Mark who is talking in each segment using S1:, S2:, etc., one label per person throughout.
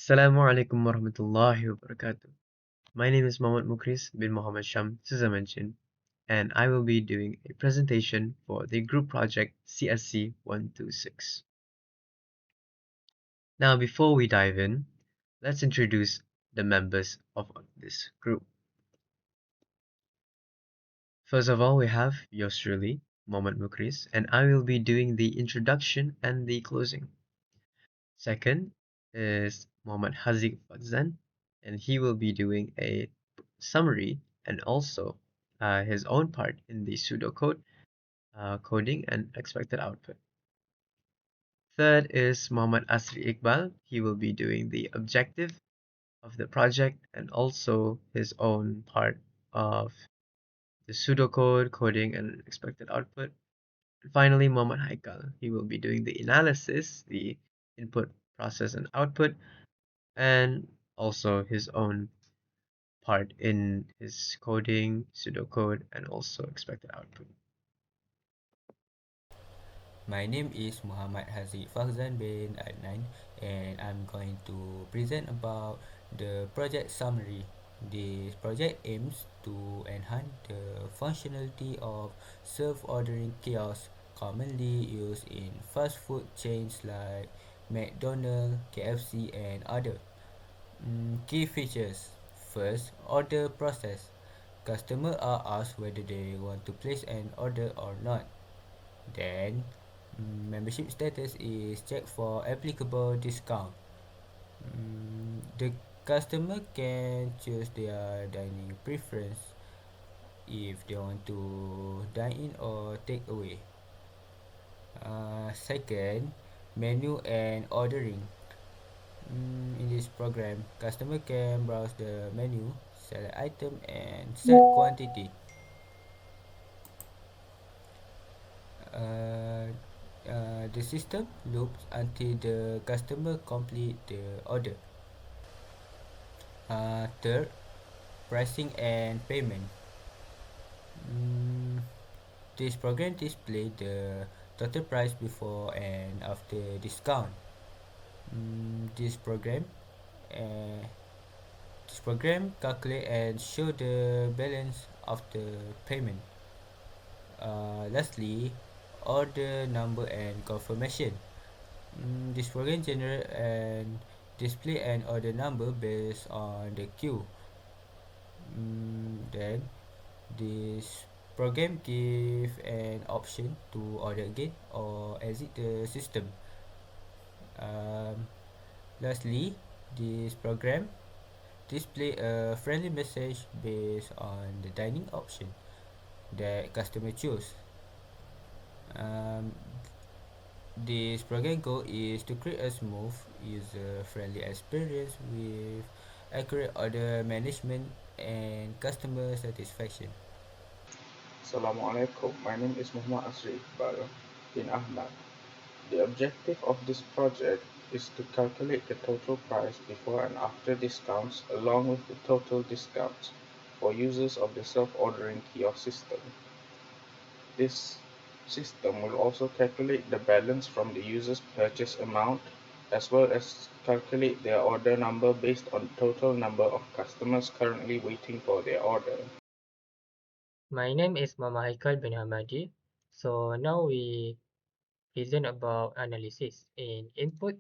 S1: Assalamu alaikum warahmatullahi wabarakatuh. My name is Mohammed Mukris bin Mohammed Sham, as I mentioned, and I will be doing a presentation for the group project CSC126. Now, before we dive in, let's introduce the members of this group. First of all, we have yours truly, Mohammed Mukris, and I will be doing the introduction and the closing. Second is Mohammed Haziq Fadzan, and he will be doing a summary and also his own part in the pseudocode, coding, and expected output. Third is Mohammed Asri Iqbal. He will be doing the objective of the project and also his own part of the pseudocode, coding, and expected output. And finally, Mohammed Haikal. He will be doing the analysis, the input, process, and output, and also his own part in his coding, pseudocode, and also expected output.
S2: My name is Muhammad Haziq Farzan bin Adnan, and I'm going to present about the project summary. This project aims to enhance the functionality of self-ordering kiosks commonly used in fast food chains like McDonald's, KFC, and other. Key features. First, order process. Customers are asked whether they want to place an order or not. Then, membership status is checked for applicable discount. The customer can choose their dining preference if they want to dine in or take away. Second, menu and ordering. In this program, customer can browse the menu, select item, and set quantity. Uh, the system loops until the customer complete the order. Third, pricing and payment. Mm, this program displays the total price before and after discount. This program uh, calculate and show the balance after payment. Lastly, order number and confirmation. This program generate and display an order number based on the queue. Then this program give an option to order again or exit the system. Um, Lastly, this program display a friendly message based on the dining option that customer choose. Um, this program goal is to create a smooth, user-friendly experience with accurate order management and customer satisfaction.
S3: Assalamualaikum. My name is Muhammad Asri Iqbal bin Ahmad. The objective of this project is to calculate the total price before and after discounts along with the total discounts for users of the self-ordering kiosk system. This system will also calculate the balance from the user's purchase amount as well as calculate their order number based on the total number of customers currently waiting for their order.
S4: My name is Mama Haikal bin Hamadi. So now we present about analysis. In input,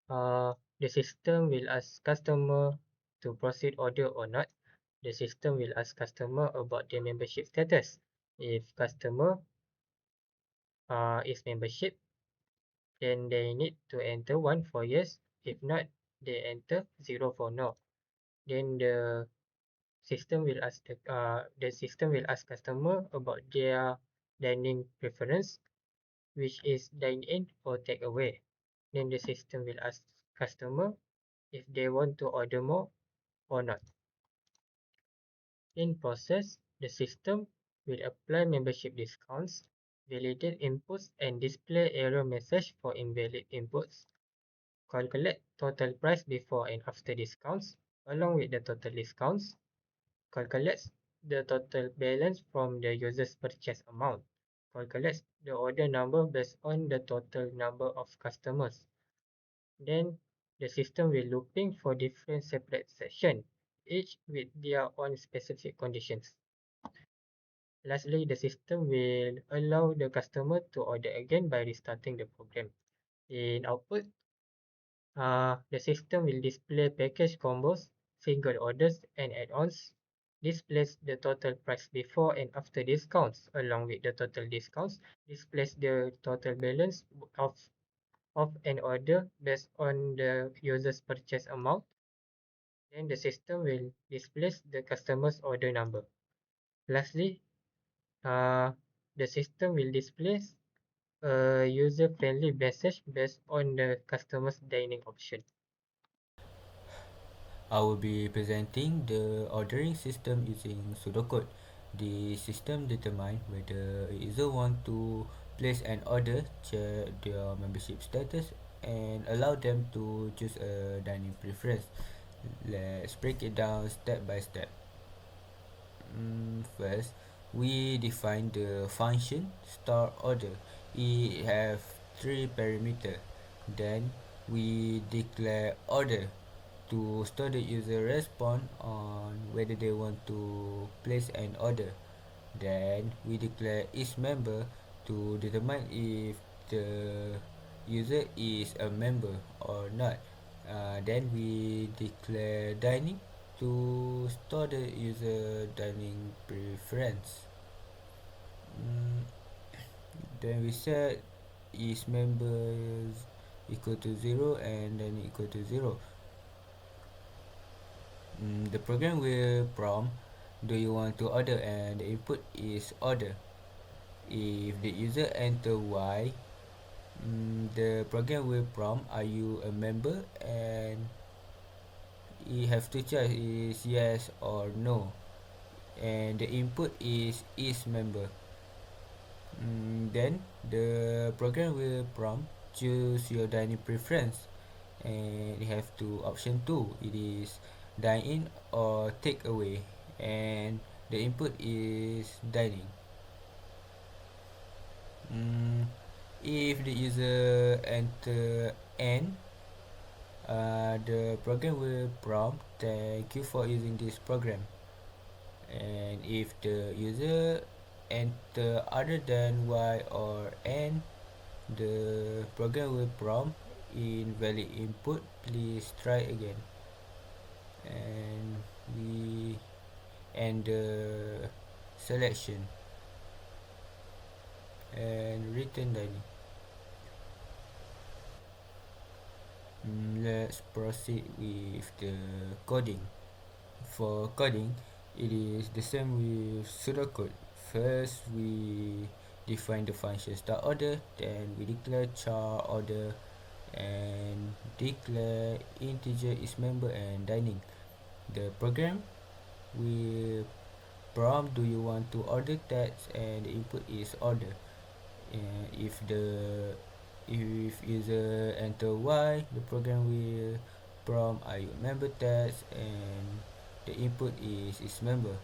S4: the system will ask customer to proceed order or not. The system will ask customer about their membership status. If customer is membership, then they need to enter 1 for yes. If not, they enter 0 for no. Then the system will ask customer about their dining preference, which is dine in or take away. Then the system will ask customer if they want to order more or not. In process, the system will apply membership discounts, validate inputs and display error message for invalid inputs, calculate total price before and after discounts along with the total discounts, calculates the total balance from the user's purchase amount, calculates the order number based on the total number of customers. Then the system will looping for different separate sections, each with their own specific conditions. Lastly, the system will allow the customer to order again by restarting the program. In output, the system will display package combos, single orders, and add-ons, displays the total price before and after discounts, along with the total discounts, displays the total balance of an order based on the user's purchase amount. Then the system will display the customer's order number. Lastly, uh, the system will display a user-friendly message based on the customer's dining option.
S2: I will be presenting the ordering system using pseudocode. The system determines whether a user want to place an order, check their membership status, and allow them to choose a dining preference. Let's break it down step by step. First, we define the function start order. It have three parameters. Then we declare order to store the user response on whether they want to place an order. Then we declare each member to determine if the user is a member or not. Then we declare dining to store the user dining preference. Mm, then we set is members equal to 0 and then equal to 0. The program will prompt, do you want to order, and the input is order. If the user enter Y, the program will prompt, are you a member, and you have to choose is yes or no, and the input is member. Then the program will prompt, choose your dining preference, and you have to option 2, it is dine in or take away, and the input is dining. If the user enter N, the program will prompt, thank you for using this program. And if the user enter other than Y or N, the program will prompt, invalid input, please try again. And we end the selection and return dining. Let's proceed with the coding. For coding, it is the same with pseudocode. First, we define the function start order, then we declare char order and declare integer is member and dining. The program will prompt, do you want to order text, and the input is order. If the if user enter Y, the program will prompt, are you a member text, and the input is member.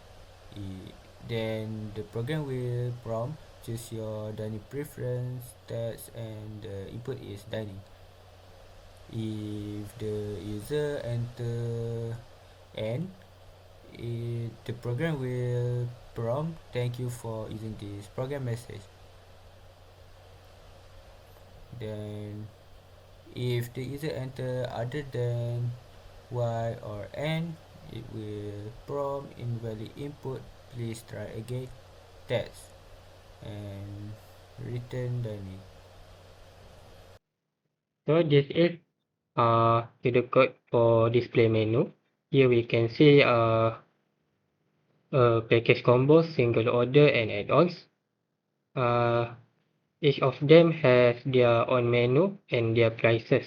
S2: Then the program will prompt, choose your dining preference text, and the input is dining. If the user enter N, the program will prompt, thank you for using this program message. Then if the user enter other than Y or N, it will prompt, invalid input, please try again, text, and return dining.
S4: So this is to the code for display menu. Here we can see package combos, single order, and add-ons. Uh, each of them has their own menu and their prices.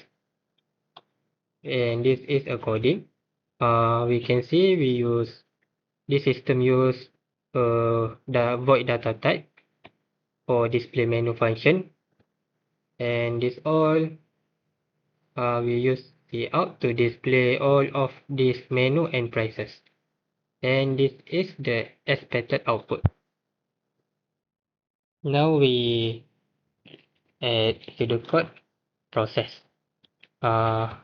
S4: And this is a coding. We can see this system use the void data type for display menu function, and this all we use the out to display all of this menu and prices. And this is the expected output. Now we add to the code process. Uh,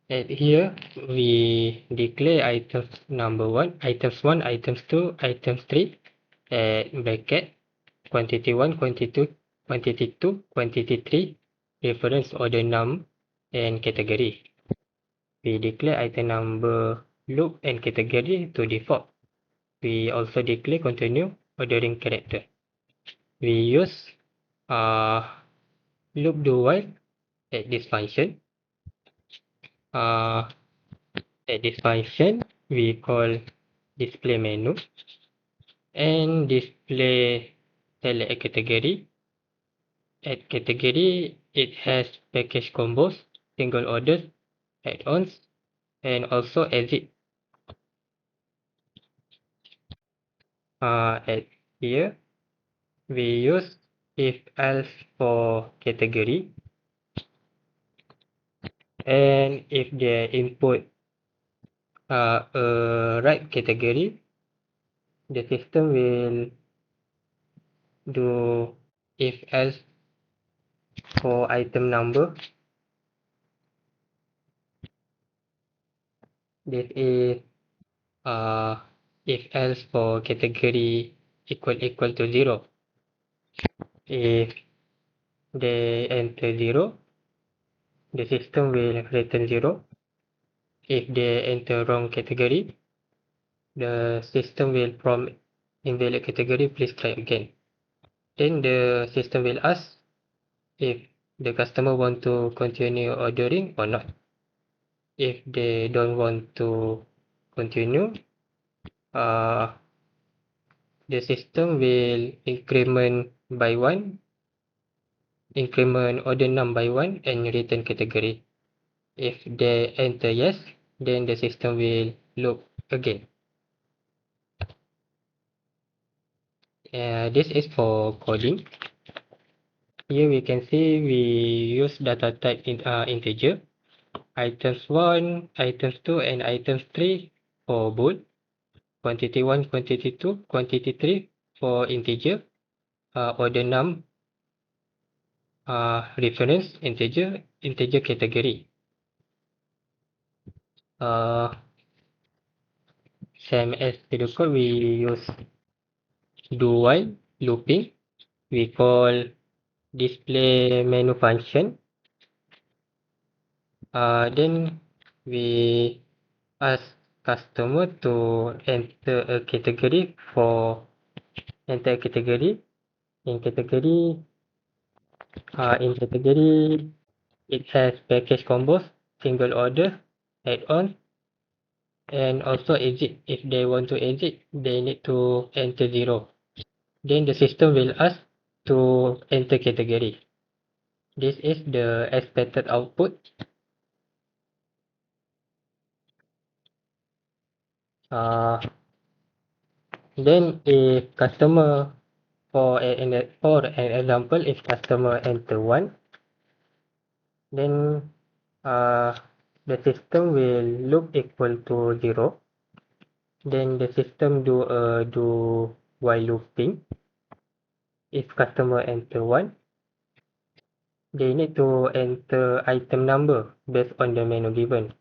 S4: And here we declare items number 1, items 2, items 3 at bracket quantity 1, quantity 2, quantity 3, reference order num and category. We declare item number loop and category to default. We also declare continue ordering character. We use loop do while at this function. At this function, we call display menu and display select a category. At category, it has package combos, single orders, add-ons, and also exit. At here, we use if else for category, and if the input a right category, the system will do if else for item number. This is if else for category equal to 0. If they enter 0, the system will return 0. If they enter wrong category, the system will prompt invalid category, please try again. Then the system will ask if the customer want to continue ordering or not. If they don't want to continue, the system will increment order num by 1 and return category. If they enter yes, then the system will loop again. This is for coding. Here we can see we use data type in integer. Items 1, items 2, and items 3 for bool. Quantity 1, quantity 2, quantity 3 for integer. Order num, reference, integer category. Same as the code, we use do while looping. We call display menu function. Then we ask customer to enter a category for enter a category. In category, it has package combos, single order, add-on, and also exit. If they want to exit, they need to enter 0. Then the system will ask to enter category. This is the expected output. Then if customer for an example, if customer enter 1, then the system will loop equal to 0. Then the system do while looping. If customer enter 1, they need to enter item number based on the menu given.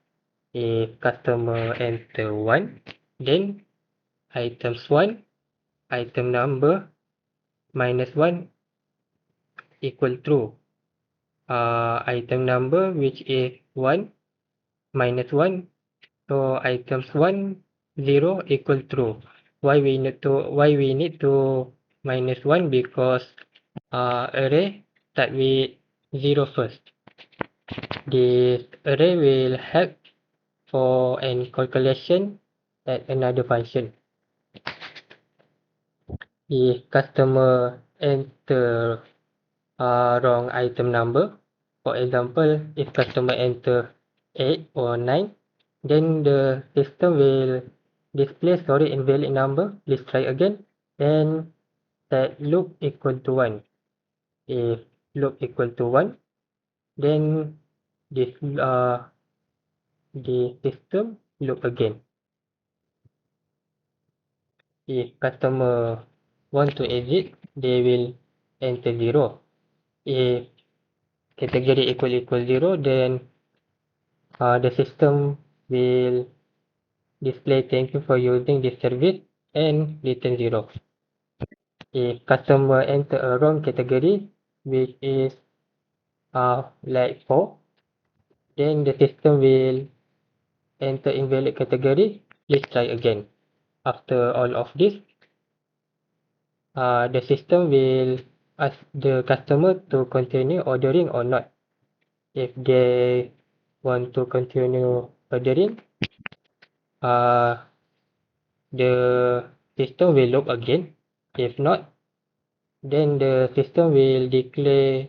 S4: If customer enter 1, then items 1, item number minus 1 equal true. Item number which is 1 minus 1, so items 1 0 equal true. Why we need to minus 1? Because array start with 0 first. This array will help for an calculation at another function. If customer enter wrong item number, for example, if customer enter 8 or 9, then the system will display sorry invalid number, please try again, and set loop equal to 1. If loop equal to 1, then this the system loop again. If customer want to exit, they will enter 0. If category equal 0, then the system will display thank you for using this service and return 0. If customer enter a wrong category, which is like 4, then the system will enter invalid category. Please try again. After all of this, the system will ask the customer to continue ordering or not. If they want to continue ordering, uh, the system will loop again. If not, then the system will declare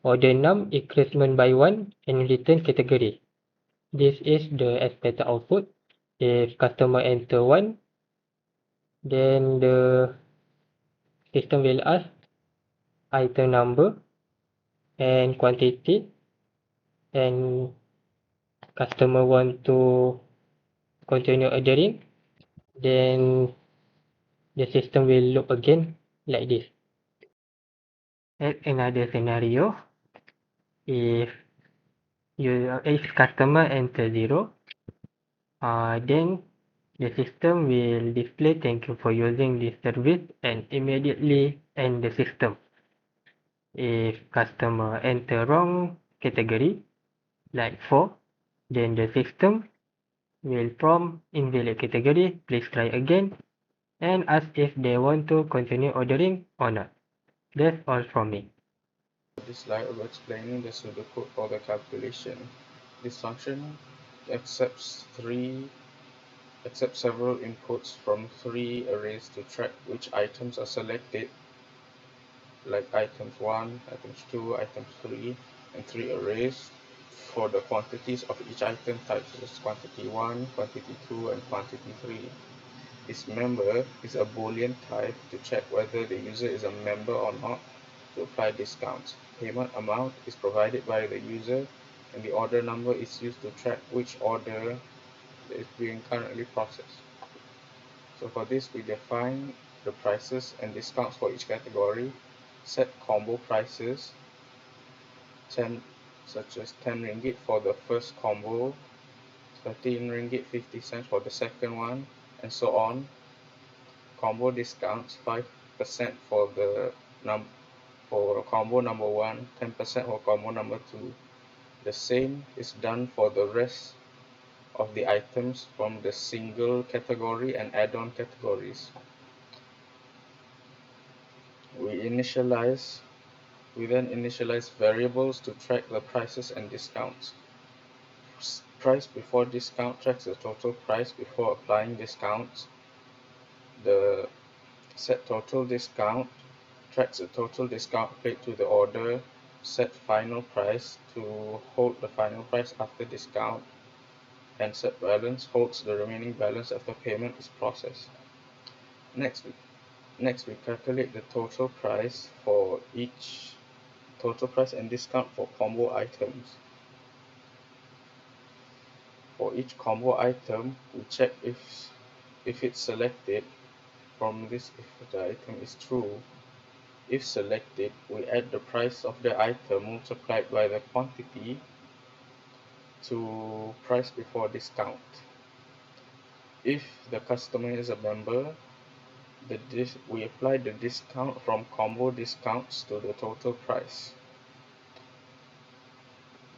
S4: order num increment by 1 and return category. This is the expected output. If customer enter 1, then the system will ask item number and quantity, and customer want to continue ordering, then the system will loop again like this. At another scenario, if if customer enter 0, then the system will display thank you for using this service and immediately end the system. If customer enter wrong category, like 4, then the system will prompt invalid category, please try again, and ask if they want to continue ordering or not. That's all from me.
S3: This slide will explaining the pseudocode for the calculation. This function accepts several inputs from 3 arrays to track which items are selected, like items 1, items 2, items 3, and 3 arrays for the quantities of each item type, such as quantity 1, quantity 2, and quantity 3. This member is a boolean type to check whether the user is a member or not, to apply discounts. Payment amount is provided by the user, and the order number is used to track which order is being currently processed. So for this, we define the prices and discounts for each category, set combo prices, 10, such as 10 ringgit for the first combo, 13 ringgit 50 cents for the second one, and so on. Combo discounts, 5% for the for combo number 1, 10% for combo number 2. The same is done for the rest of the items from the single category and add-on categories. We then initialize variables to track the prices and discounts. Price before discount tracks the total price before applying discounts. The set total discount tracks the total discount paid to the order. Set final price to hold the final price after discount, and set balance holds the remaining balance after payment is processed. Next we calculate the total price for each total price and discount for combo items. For each combo item, we check if it's selected from this, if the item is true. If selected, we add the price of the item multiplied by the quantity to price before discount. If the customer is a member, we apply the discount from combo discounts to the total price.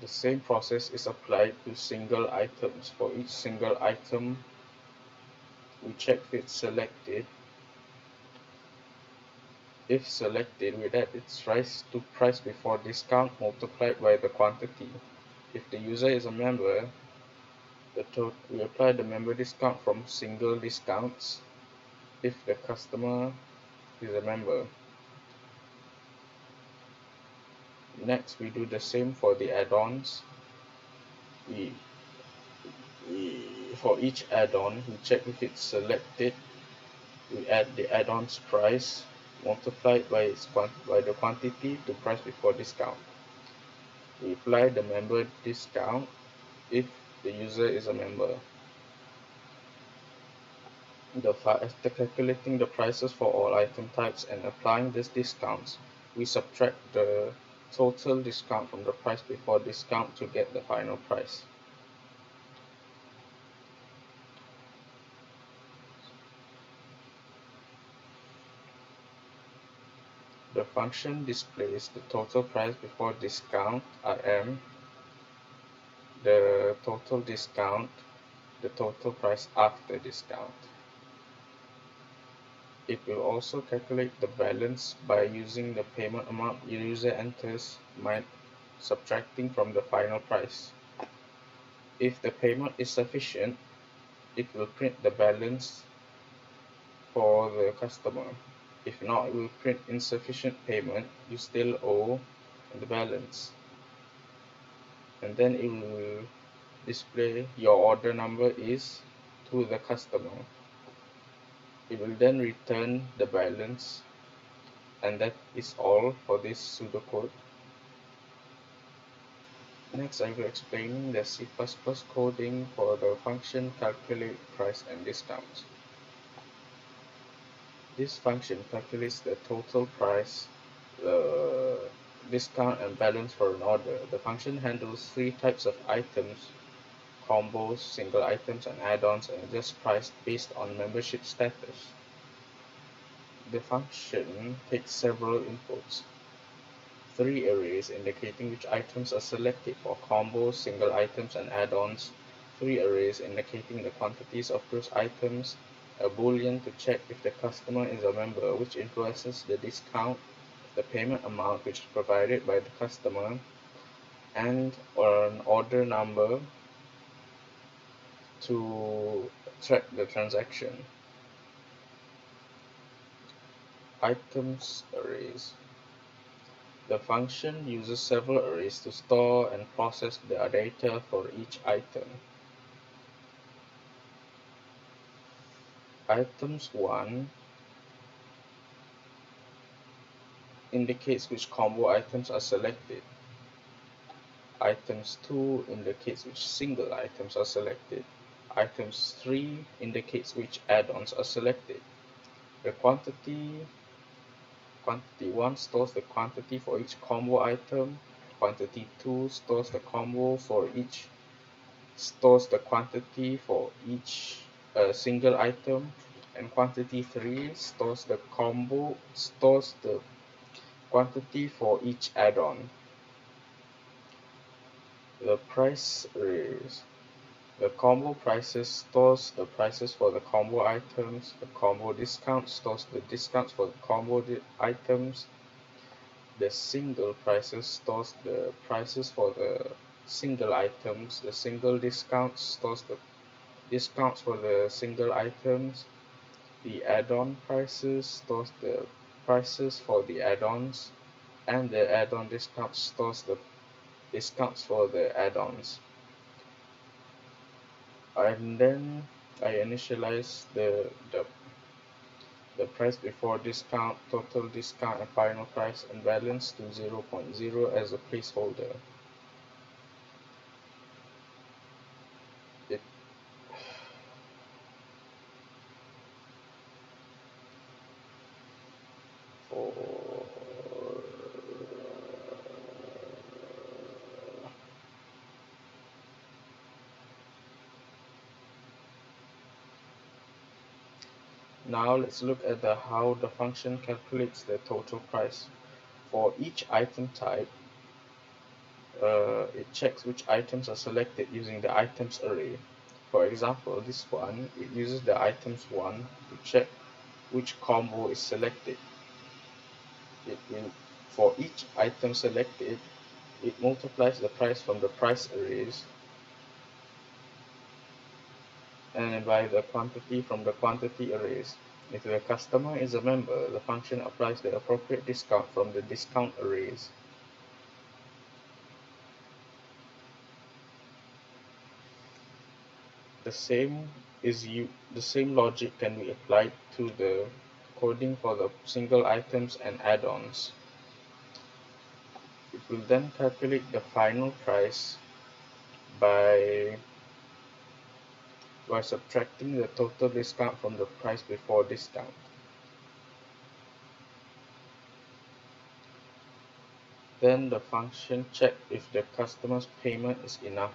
S3: The same process is applied to single items. For each single item, we check if it's selected. If selected, we add its price to price before discount multiplied by the quantity. If the user is a member, we apply the member discount from single discounts if the customer is a member. Next, we do the same for the add-ons. For each add-on, we check if it's selected. We add the add-on's price multiplied by the quantity to price before discount. We apply the member discount if the user is a member. After calculating the prices for all item types and applying these discounts, we subtract the total discount from the price before discount to get the final price. The function displays the total price before discount, IM, the total discount, the total price after discount. It will also calculate the balance by using the payment amount the user enters subtracting from the final price. If the payment is sufficient, it will print the balance for the customer. If not, it will print insufficient payment, you still owe the balance. And then it will display your order number is to the customer. It will then return the balance, and that is all for this pseudocode. Next, I will explain the C++ coding for the function calculate price and discount. This function calculates the total price, the discount, and balance for an order. The function handles three types of items: combos, single items, and add-ons, and adjusts price based on membership status. The function takes several inputs: three arrays indicating which items are selected for combos, single items, and add-ons, three arrays indicating the quantities of those items, a boolean to check if the customer is a member, which influences the discount, the payment amount which is provided by the customer, and an order number to track the transaction. Items arrays. The function uses several arrays to store and process the data for each item. Items 1 indicates which combo items are selected. Items 2 indicates which single items are selected. Items 3 indicates which add-ons are selected. The quantity 1 stores the quantity for each combo item. Quantity 2 stores the quantity for each single item, and quantity 3 stores the quantity for each add-on. The price arrays. The combo prices stores the prices for the combo items. The combo discount stores the discounts for the combo items. The single prices stores the prices for the single items. The single discount stores the discounts for the single items. The add-on prices stores the prices for the add-ons, and the add-on discount stores the discounts for the add-ons. And then I initialize the price before discount, total discount, and final price and balance to 0.0 as a placeholder. It for Now let's look at how the function calculates the total price. For each item type, it checks which items are selected using the items array. For example, this one, it uses the items 1 to check which combo is selected. It will, for each item selected, it multiplies the price from the price arrays and by the quantity from the quantity arrays. If the customer is a member, the function applies the appropriate discount from the discount arrays. The same logic can be applied to the coding for the single items and add-ons. It will then calculate the final price by subtracting the total discount from the price before discount. Then the function checks if the customer's payment is enough.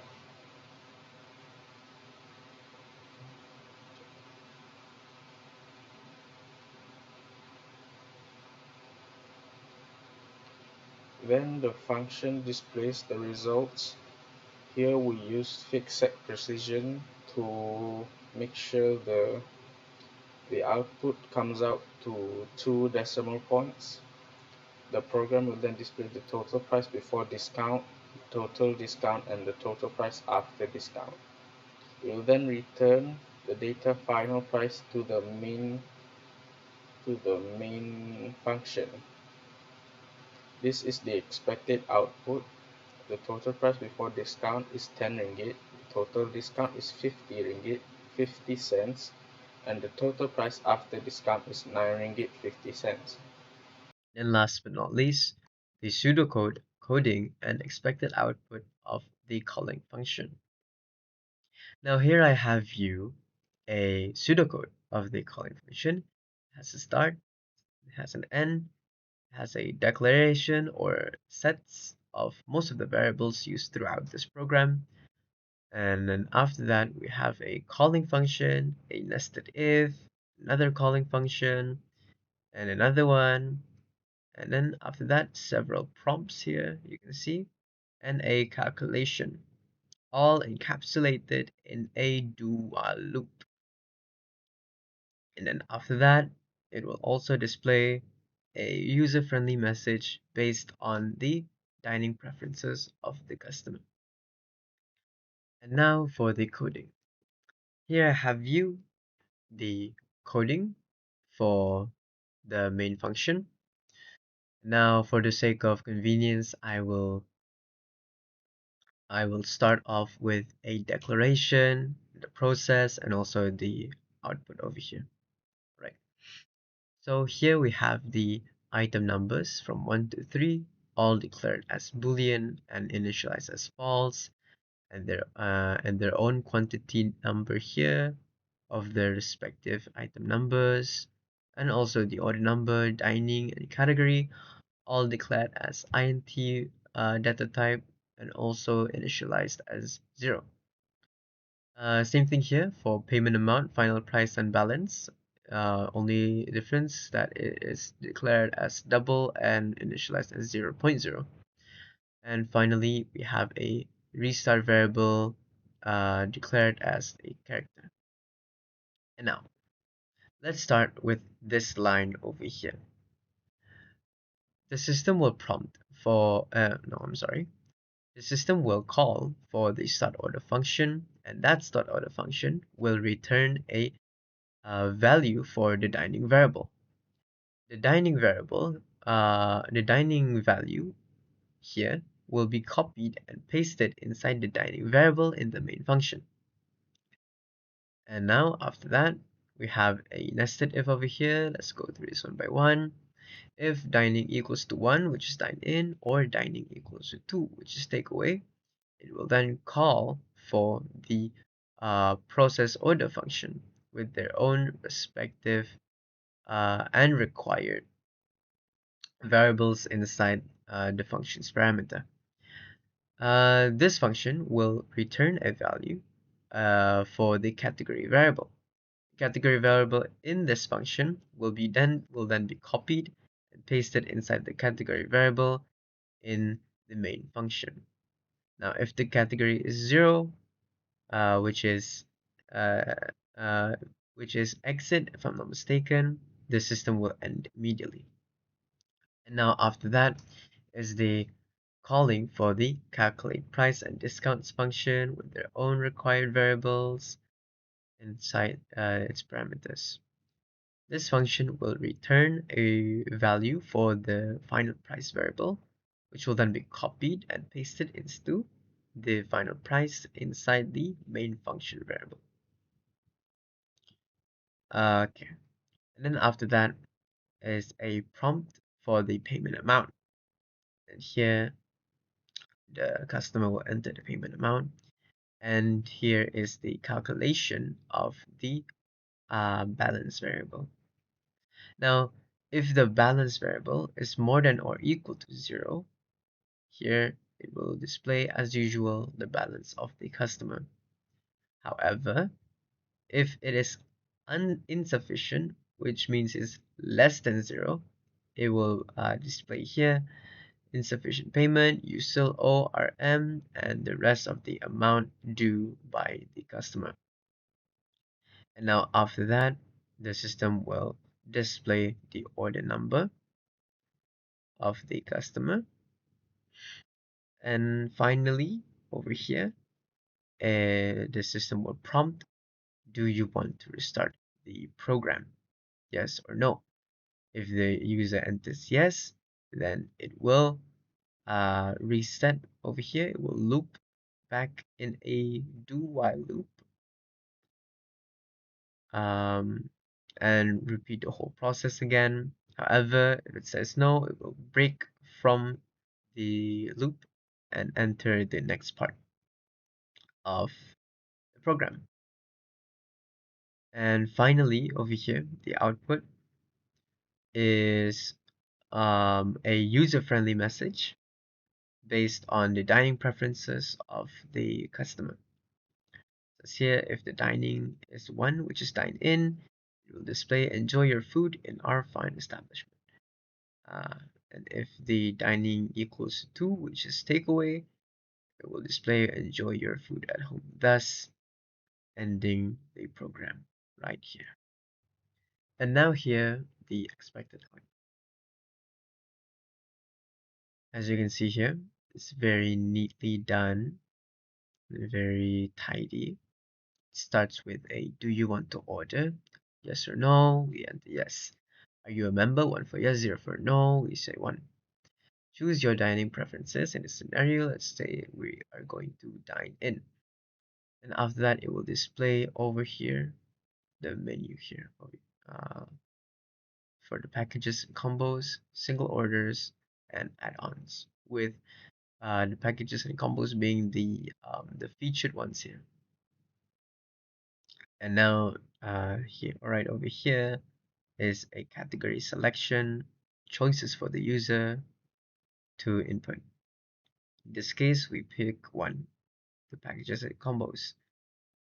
S3: Then the function displays the results. Here we use fixed set precision to make sure the output comes out to 2 decimal points. The program will then display the total price before discount, total discount, and the total price after discount. It will then return the data final price to the main function. This is the expected output. The total price before discount is 10 ringgit, the total discount is 50 ringgit 50 cents, and the total price after discount is 9 ringgit 50 cents.
S1: And last but not least, the pseudocode coding and expected output of the calling function. Now here I have you a pseudocode of the calling function. It has a start, it has an end, it has a declaration or sets of most of the variables used throughout this program. And then after that, we have a calling function, a nested if, another calling function, and another one. And then after that, several prompts here you can see, and a calculation, all encapsulated in a do while loop. And then after that, it will also display a user-friendly message based on the dining preferences of the customer. And now for the coding. Here I have you the coding for the main function. Now for the sake of convenience, I will start off with a declaration, the process, and also the output over here. Right. So here we have the item numbers from 1 to 3, all declared as Boolean and initialized as false, and their own quantity number here of their respective item numbers, and also the order number, dining, and category, all declared as int data type and also initialized as 0. Same thing here for payment amount, final price, and balance. Only difference that it is declared as double and initialized as 0.0. And finally, we have a restart variable declared as a character. And now, let's start with this line over here. The system will prompt for, no, I'm sorry. The system will call for the start order function, and that start order function will return a value for the dining variable. The dining value here will be copied and pasted inside the dining variable in the main function. And now after that, we have a nested if over here. Let's go through this one by one. If dining equals to 1, which is dine in, or dining equals to 2, which is take away, it will then call for the process order function with their own respective and required variables inside the function's parameter. This function will return a value for the category variable. Category variable in this function will then be copied and pasted inside the category variable in the main function. Now, if the category is 0, which is uh, uh, exit, if I'm not mistaken, the system will end immediately. And now after that is the calling for the calculate price and discounts function with their own required variables inside its parameters. This function will return a value for the final price variable, which will then be copied and pasted into the final price inside the main function variable. Okay, and then after that is a prompt for the payment amount. And here the customer will enter the payment amount. And here is the calculation of the balance variable. Now, if the balance variable is more than or equal to 0, Here, it will display as usual the balance of the customer. However, if it is insufficient, which means it's less than 0, it will display here insufficient payment, you still owe RM, and the rest of the amount due by the customer. And now after that, the system will display the order number of the customer. And finally, over here, the system will prompt, do you want to restart the program? Yes or no. If the user enters yes, then it will reset over here. It will loop back in a do-while loop and repeat the whole process again. However, if it says no, it will break from the loop and enter the next part of the program. And finally, over here, the output is a user-friendly message based on the dining preferences of the customer. So here, if the dining is 1, which is dine in, it will display enjoy your food in our fine establishment. And if the dining equals 2, which is takeaway, it will display enjoy your food at home, thus ending the program right here. And now here, the expected outcome. As you can see here, it's very neatly done, very tidy. It starts with a do you want to order? Yes or no? We enter yes. Are you a member? 1 for yes, 0 for no. We say 1. Choose your dining preferences. In this scenario, let's say we are going to dine in. And after that, it will display over here the menu here uh, for the packages and combos, single orders, and add-ons, with the packages and combos being the featured ones here. And now here, right over here is a category selection, choices for the user to input. In this case, we pick 1, the packages and combos.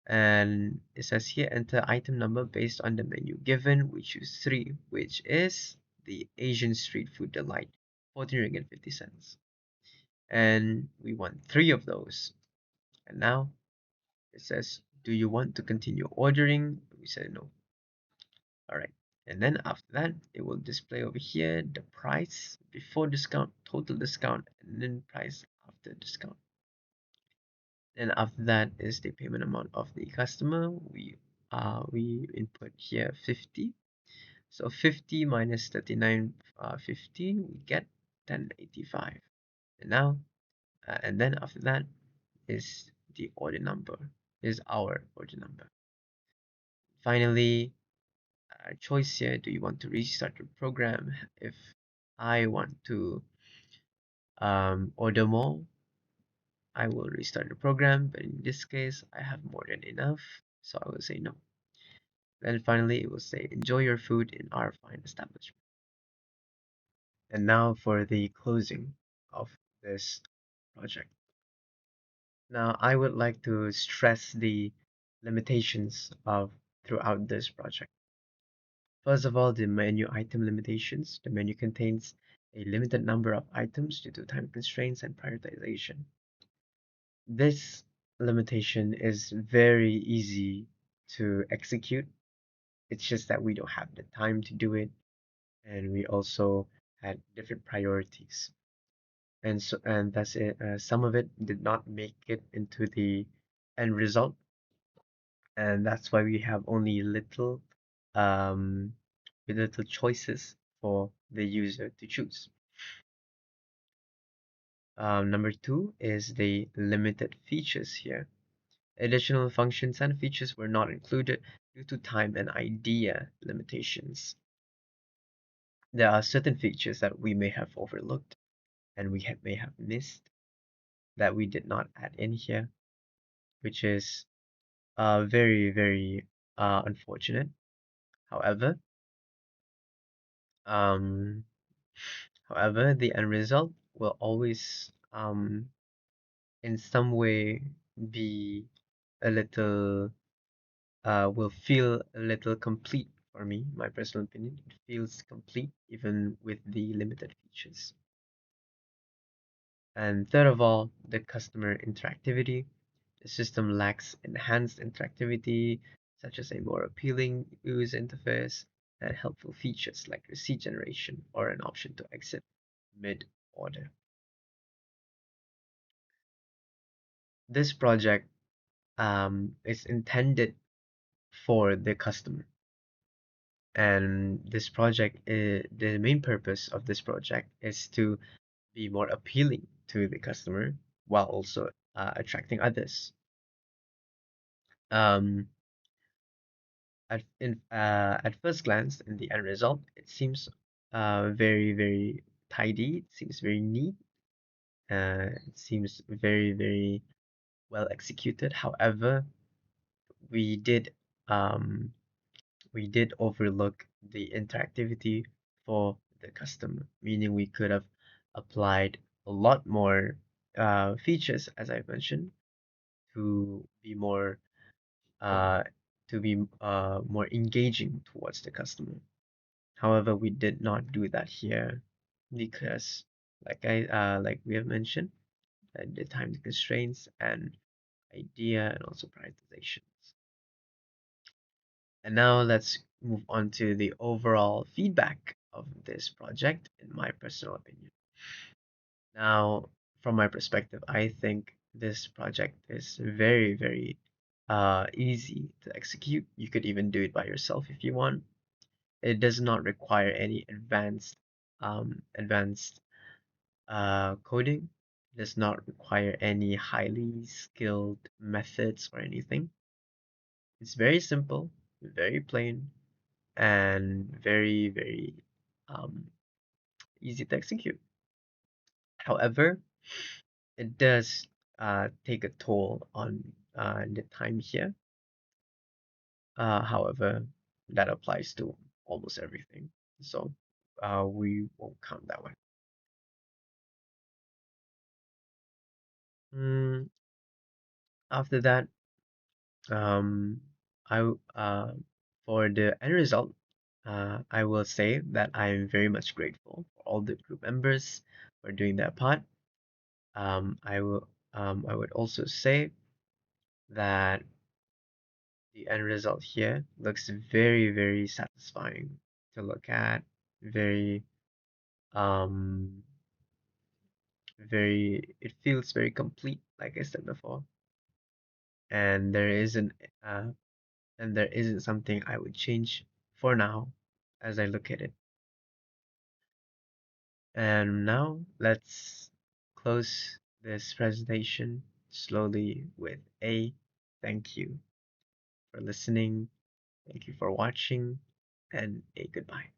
S1: And it says here enter item number based on the menu given. We choose 3, which is the Asian street food delight, 14 ringgit 50 cents. And we want 3 of those. And now it says, do you want to continue ordering? We say no. Alright, and then after that, it will display over here the price before discount, total discount, and then price after discount. And after that is the payment amount of the customer. We input here 50. So 50 minus 39.15, we get 10.85. And now, and then after that is the order number, is our order number. Finally, choice here, do you want to restart the program? If I want to order more, I will restart the program, but in this case, I have more than enough, so I will say no. Then finally, it will say, enjoy your food in our fine establishment. And now for the closing of this project. Now, I would like to stress the limitations of throughout this project. First of all, the menu item limitations. The menu contains a limited number of items due to time constraints and prioritization. This limitation is very easy to execute. It's just that we don't have the time to do it, and we also had different priorities. And that's it. Some of it did not make it into the end result, and that's why we have only um, little choices for the user to choose. Number 2 is the limited features here. Additional functions and features were not included due to time and idea limitations. There are certain features that we may have overlooked and may have missed that we did not add in here, which is very, very unfortunate. However, um, the end result will always um, in some way be a little will feel a little complete for me, my personal opinion. It feels complete even with the limited features. And third of all, the customer interactivity. The system lacks enhanced interactivity, such as a more appealing user interface and helpful features like receipt generation or an option to exit mid-order. This project is intended for the customer, and this project, the main purpose of this project is to be more appealing to the customer while also attracting others. Um, at first glance, in the end result, it seems very tidy. It seems very neat. It seems very well executed. However, we did um, we did overlook the interactivity for the customer, meaning we could have applied a lot more features, as I mentioned, to be more uh, more engaging towards the customer. However, we did not do that here because, like we have mentioned, the time constraints and idea and also prioritizations. And now let's move on to the overall feedback of this project, in my personal opinion. Now, from my perspective, I think this project is very easy to execute. You could even do it by yourself if you want. It does not require any advanced coding. It does not require any highly skilled methods or anything. It's very simple, very plain, and very um, easy to execute. However, it does take a toll on the time here. However, that applies to almost everything. So we won't count that one. Mm, after that, um, for the end result, I will say that I am very much grateful for all the group members for doing their part. I would also say that the end result here looks very satisfying to look at. Very um very it feels very complete, like I said before. And uh there isn't something I would change for now as I look at it. And now let's close this presentation slowly with a thank you for listening, thank you for watching, and a goodbye.